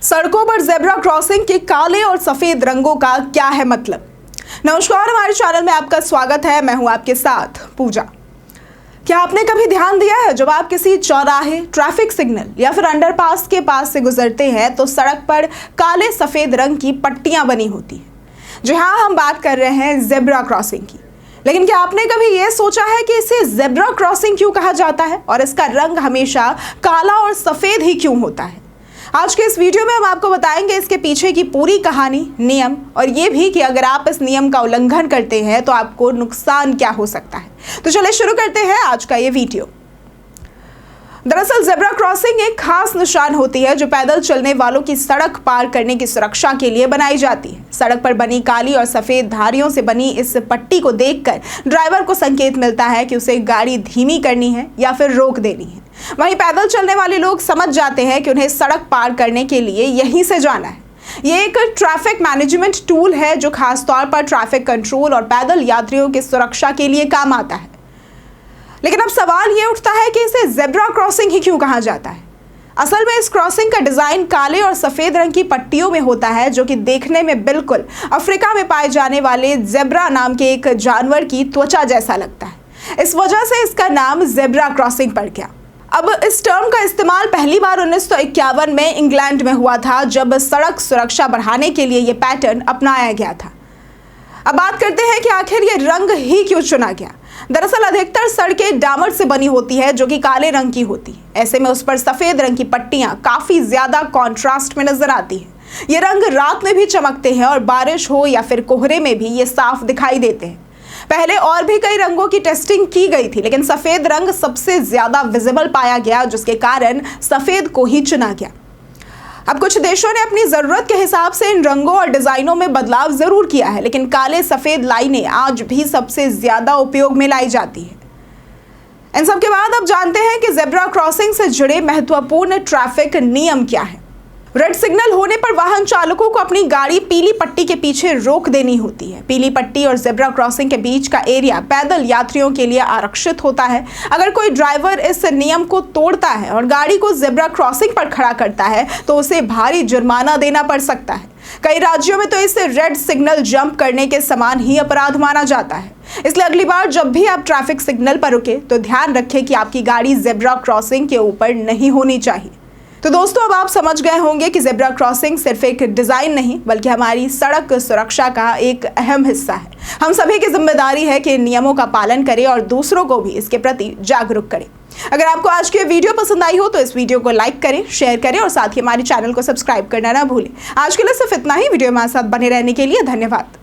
सड़कों पर zebra crossing के काले और सफेद रंगों का क्या है मतलब। नमस्कार, हमारे चैनल में आपका स्वागत है। मैं हूं आपके साथ पूजा। क्या आपने कभी ध्यान दिया है जब आप किसी चौराहे, ट्रैफिक सिग्नल या फिर अंडरपास के पास से गुजरते हैं तो सड़क पर काले सफेद रंग की पट्टियां बनी होती हैं। जी हाँ, हम बात कर रहे हैं जेब्रा क्रॉसिंग की। लेकिन क्या आपने कभी ये सोचा है कि इसे जेब्रा क्रॉसिंग क्यों कहा जाता है और इसका रंग हमेशा काला और सफेद ही क्यों होता है। आज के इस वीडियो में हम आपको बताएंगे इसके पीछे की पूरी कहानी, नियम और ये भी कि अगर आप इस नियम का उल्लंघन करते हैं तो आपको नुकसान क्या हो सकता है। तो चलिए शुरू करते हैं आज का ये वीडियो। दरअसल जेब्रा क्रॉसिंग एक खास निशान होती है जो पैदल चलने वालों की सड़क पार करने की सुरक्षा के लिए बनाई जाती है। सड़क पर बनी काली और सफेद धारियों से बनी इस पट्टी को देखकर ड्राइवर को संकेत मिलता है कि उसे गाड़ी धीमी करनी है या फिर रोक देनी है। वहीं पैदल चलने वाले लोग समझ जाते हैं कि उन्हें सड़क पार करने के लिए यहीं से जाना है। ये एक ट्रैफिक मैनेजमेंट टूल है जो खासतौर पर ट्रैफिक कंट्रोल और पैदल यात्रियों की सुरक्षा के लिए काम आता है। लेकिन अब सवाल ये उठता है कि इसे जेब्रा क्रॉसिंग ही क्यों कहा जाता है। असल में इस क्रॉसिंग का डिजाइन काले और सफेद रंग की पट्टियों में होता है जो कि देखने में बिल्कुल अफ्रीका में पाए जाने वाले जेब्रा नाम के एक जानवर की त्वचा जैसा लगता है। इस वजह से इसका नाम जेब्रा क्रॉसिंग पड़ गया। अब इस टर्म का इस्तेमाल पहली बार 1951 में इंग्लैंड में हुआ था जब सड़क सुरक्षा बढ़ाने के लिए ये पैटर्न अपनाया गया था। अब बात करते हैं कि आखिर ये रंग ही क्यों चुना गया। दरअसल अधिकतर सड़कें डामर से बनी होती है जो कि काले रंग की होती है। ऐसे में उस पर सफेद रंग की पट्टियां काफी ज्यादा कॉन्ट्रास्ट में नजर आती हैं। ये रंग रात में भी चमकते हैं और बारिश हो या फिर कोहरे में भी ये साफ दिखाई देते हैं। पहले और भी कई रंगों की टेस्टिंग की गई थी लेकिन सफेद रंग सबसे ज्यादा विजिबल पाया गया जिसके कारण सफेद को ही चुना गया। अब कुछ देशों ने अपनी जरूरत के हिसाब से इन रंगों और डिजाइनों में बदलाव जरूर किया है लेकिन काले सफेद लाइनें आज भी सबसे ज्यादा उपयोग में लाई जाती है। इन सब के बाद अब जानते हैं कि जेब्रा क्रॉसिंग से जुड़े महत्वपूर्ण ट्रैफिक नियम क्या है। रेड सिग्नल होने पर वाहन चालकों को अपनी गाड़ी पीली पट्टी के पीछे रोक देनी होती है। पीली पट्टी और जेब्रा क्रॉसिंग के बीच का एरिया पैदल यात्रियों के लिए आरक्षित होता है। अगर कोई ड्राइवर इस नियम को तोड़ता है और गाड़ी को जेब्रा क्रॉसिंग पर खड़ा करता है तो उसे भारी जुर्माना देना पड़ सकता है। कई राज्यों में तो इसे रेड सिग्नल जंप करने के समान ही अपराध माना जाता है। इसलिए अगली बार जब भी आप ट्रैफिक सिग्नल पर रुके तो ध्यान रखें कि आपकी गाड़ी जेब्रा क्रॉसिंग के ऊपर नहीं होनी चाहिए। तो दोस्तों, अब आप समझ गए होंगे कि जेब्रा क्रॉसिंग सिर्फ एक डिजाइन नहीं बल्कि हमारी सड़क सुरक्षा का एक अहम हिस्सा है। हम सभी की जिम्मेदारी है कि नियमों का पालन करें और दूसरों को भी इसके प्रति जागरूक करें। अगर आपको आज की वीडियो पसंद आई हो तो इस वीडियो को लाइक करें, शेयर करें और साथ ही हमारे चैनल को सब्सक्राइब करना ना भूलें। आज के लिए सिर्फ इतना ही। वीडियो हमारे साथ बने रहने के लिए धन्यवाद।